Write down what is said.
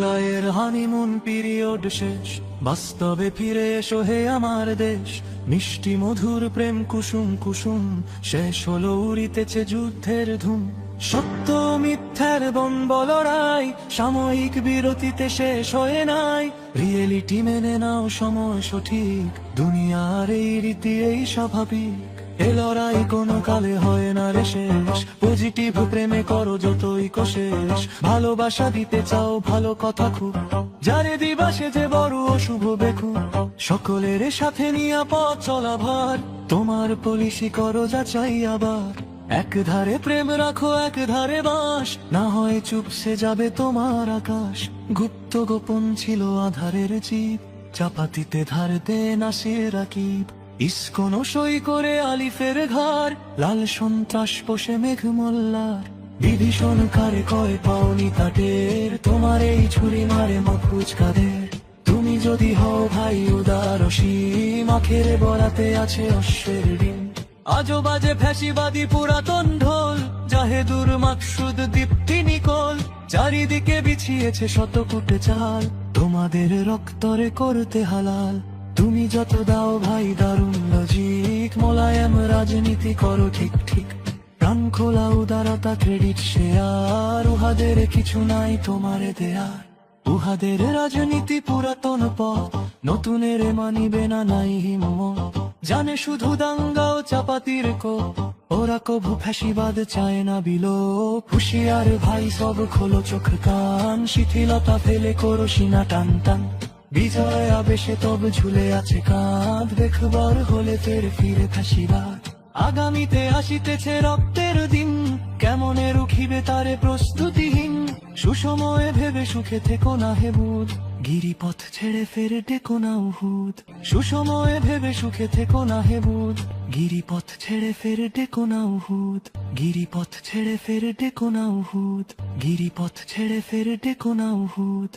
লয়ের honeymoon period শেষ, বাস্তবে ফিরে এসো হে আমার দেশ। মিষ্টি মধুর প্রেম কুসুম কুসুম, শেষ হলো উড়িতেছে যুদ্ধের ধুম। সত্য মিথ্যার বলরাই সাময়িক বিরতিতে শেষ হয়ে নাই। রিয়েলিটি মেনে নাও, সময় সঠিক, দুনিয়ার এই রীতি এই স্বাভাবিক। এ লড়াই কোনো কালে হয় না রে শেষ, পজিটিভ প্রেমে করো যতই কোশেষ। ভালোবাসা দিতে চাও ভালো কথা খুব, যারে দিবা সে যে বড় অশুভ বেকু। সকলের সাথে নিরাপদ চলা ভার, তোমার পলিসি করো যাচাই আবার। এক ধারে প্রেম রাখো এক ধারে বাস, না হয় চুপসে যাবে তোমার আকাশ। গুপ্ত গোপন ছিল আধারের জীব, চাপাতিতে ধার দে নাসির রাকিব। ইস্কন সই করে আলিফের ঘর, লাল সন্ত্রাস পোষে মেঘ মোল্লার। বিভীষণ কারে কয় পাওনি তাটের, তোমার এই ছুরি মারে মকুচ কাদের। তুমি যদি হও ভাই উদার অসীম, আখের বরাতে আছে অশ্বের ডিম। আজো বাজে ফ্যাসিবাদী পুরাতন ঢোল, জাহেদুর মাকসুদ দীপ্তি নিকোল। চারিদিকে বিছিয়েছে শতকুটে চাল, তোমাদের রক্তরে করতে হালাল। তুমি যত দাও ভাই দারুণ লজিক, মোলায়েম রাজনীতি করো ঠিক ঠিক। প্রাণ খোলা উদারতা ক্রেডিট শেয়ার, উহাদের কিছু নাই তোমারে দেয়ার। উহাদের রাজনীতি পুরাতন পথ, নতুনের মানিবে না নাই হিম্মত। জানে শুধু দাঙ্গা ও চাপাতির কোপ, ওরা কভু ফ্যাসিবাদ চায় না বিলোপ। হুশিয়ার ভাই সব খোলো চোখ কান, শিথিলতা ফেলে করো সিনা টান টান। বিজয় আবেশে তব ঝুলে আছে কাঁধ, দেখবার হলে ফের ফিরে ফ্যাসিবাদ। আগামীতে আসিতেছে রক্তের দিন, কেমনে রুখিবে তারে প্রস্তুতিহীন। সুসময়ে ভেবে সুখে থেকো না হে বুধ, গিরিপথ ছেড়ে ফের ডেকো না উহুদ। সুসময়ে ভেবে সুখে থেকো না হে বুধ, গিরিপথ ছেড়ে ফের ডেকো না উহুদ। গিরিপথ ছেড়ে ফের ডেকো না উহুদ, গিরিপথ ছেড়ে ফের ডেকো না উহুদ।